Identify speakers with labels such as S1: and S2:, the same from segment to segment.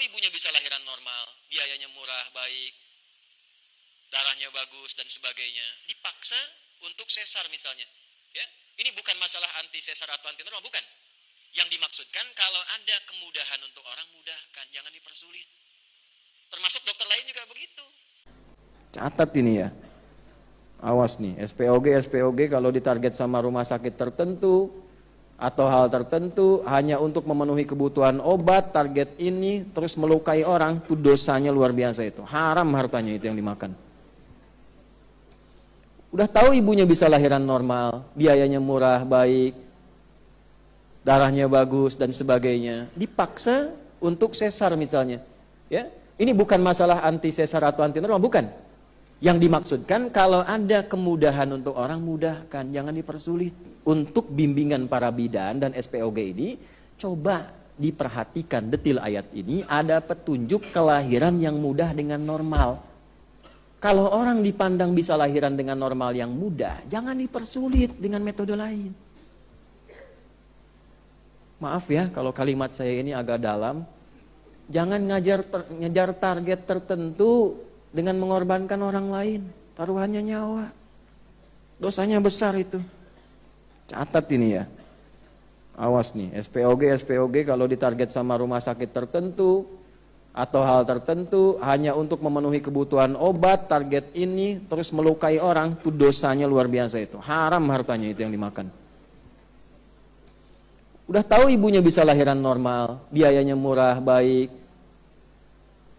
S1: ibunya bisa lahiran normal, biayanya murah, baik, darahnya bagus dan sebagainya, dipaksa untuk sesar misalnya, ya, ini bukan masalah anti sesar atau anti normal, bukan. Yang dimaksudkan kalau ada kemudahan untuk orang, mudahkan, jangan dipersulit. Termasuk dokter lain juga begitu.
S2: Catat ini ya, awas nih, SPOG kalau ditarget sama rumah sakit tertentu atau hal tertentu hanya untuk memenuhi kebutuhan obat, target ini terus melukai orang, itu dosanya luar biasa, itu haram hartanya itu yang dimakan. Udah tahu ibunya bisa lahiran normal, biayanya murah, baik, darahnya bagus dan sebagainya, dipaksa untuk sesar misalnya, ya, ini bukan masalah anti sesar atau anti normal, bukan. Yang dimaksudkan kalau ada kemudahan untuk orang, mudahkan, jangan dipersulit. Untuk bimbingan para bidan dan SPOG ini, coba diperhatikan detil ayat ini, ada petunjuk kelahiran yang mudah dengan normal. Kalau orang dipandang bisa lahiran dengan normal yang mudah, jangan dipersulit dengan metode lain. Maaf ya kalau kalimat saya ini agak dalam. Jangan ngejar target tertentu dengan mengorbankan orang lain. Taruhannya nyawa. Dosanya besar itu. Catat ini ya. Awas nih, SPOG kalau ditarget sama rumah sakit tertentu atau hal tertentu hanya untuk memenuhi kebutuhan obat, target ini terus melukai orang, itu dosanya luar biasa, itu haram hartanya itu yang dimakan. Udah tahu ibunya bisa lahiran normal, biayanya murah, baik,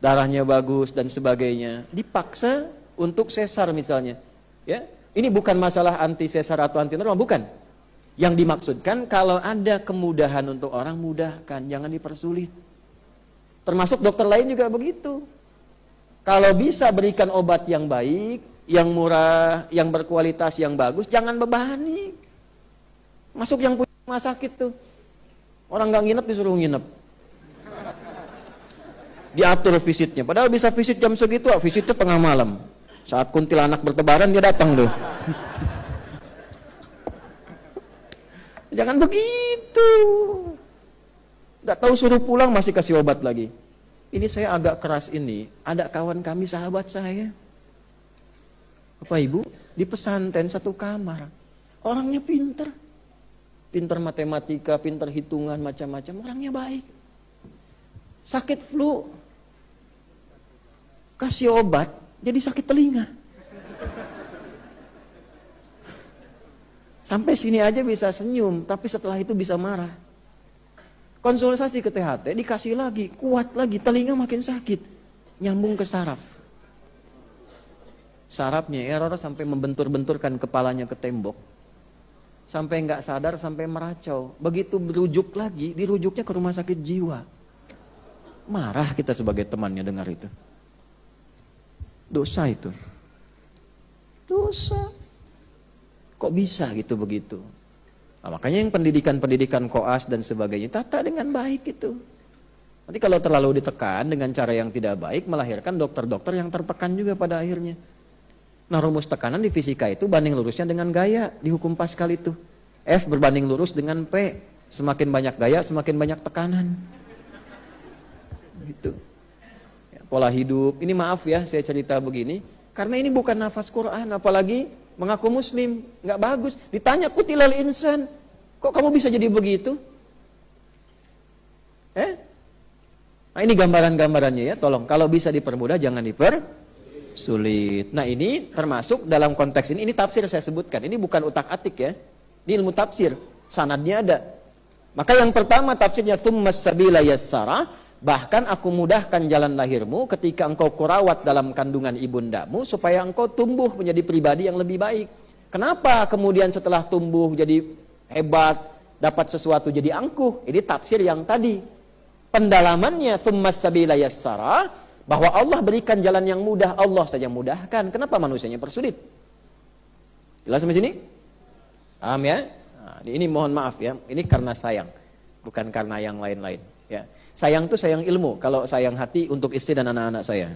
S2: darahnya bagus dan sebagainya, dipaksa untuk sesar misalnya, ya, ini bukan masalah anti sesar atau anti normal, bukan. Yang dimaksudkan kalau ada kemudahan untuk orang, mudahkan, jangan dipersulit. Termasuk dokter lain juga begitu. Kalau bisa berikan obat yang baik, yang murah, yang berkualitas, yang bagus, jangan bebani. Masuk yang punya rumah sakit tuh, orang nggak nginep disuruh nginep. Diatur visitnya, padahal bisa visit jam segitu, visitnya tengah malam. Saat kuntilanak bertebaran dia datang tuh. Jangan begitu. Nggak tahu suruh pulang masih kasih obat lagi. Ini saya agak keras ini. Ada kawan kami, sahabat saya, Bapak Ibu, di pesantren satu kamar. Orangnya pinter. Pinter matematika, pinter hitungan, macam-macam. Orangnya baik. Sakit flu. Kasih obat, jadi sakit telinga. Sampai sini aja bisa senyum, tapi setelah itu bisa marah. Konsultasi ke THT, dikasih lagi, kuat lagi, telinga makin sakit. Nyambung ke saraf. Sarafnya error sampai membentur-benturkan kepalanya ke tembok. Sampai nggak sadar, sampai meracau. Begitu berujuk lagi, dirujuknya ke rumah sakit jiwa. Marah kita sebagai temannya dengar itu. Dosa itu. Dosa. Kok bisa gitu begitu? Nah, makanya yang pendidikan koas dan sebagainya, tata dengan baik itu. Nanti kalau terlalu ditekan dengan cara yang tidak baik, melahirkan dokter-dokter yang tertekan juga pada akhirnya. Nah, rumus tekanan di fisika itu banding lurusnya dengan gaya, di hukum Pascal itu. F berbanding lurus dengan P. Semakin banyak gaya, semakin banyak tekanan. Gitu. Ya, pola hidup, ini maaf ya saya cerita begini, karena ini bukan nafas Quran, apalagi mengaku muslim, nggak bagus. Ditanya kutilal insan, kok kamu bisa jadi begitu? Nah ini gambaran-gambarannya ya, tolong kalau bisa dipermudah jangan dipersulit. Nah ini termasuk dalam konteks ini tafsir saya sebutkan, ini bukan utak-atik ya, ini ilmu tafsir, sanadnya ada. Maka yang pertama tafsirnya tsummas sabila yassara, bahkan aku mudahkan jalan lahirmu ketika engkau kurawat dalam kandungan ibundamu supaya engkau tumbuh menjadi pribadi yang lebih baik. Kenapa kemudian setelah tumbuh jadi hebat, dapat sesuatu jadi angkuh? Ini tafsir yang tadi. Pendalamannya tsummas sabila yassara, bahwa Allah berikan jalan yang mudah, Allah saja mudahkan. Kenapa manusianya persulit? Jelas sampai sini? Paham ya? Nah, ini mohon maaf ya, ini karena sayang, bukan karena yang lain-lain ya. Sayang tuh sayang ilmu, kalau sayang hati untuk istri dan anak-anak saya.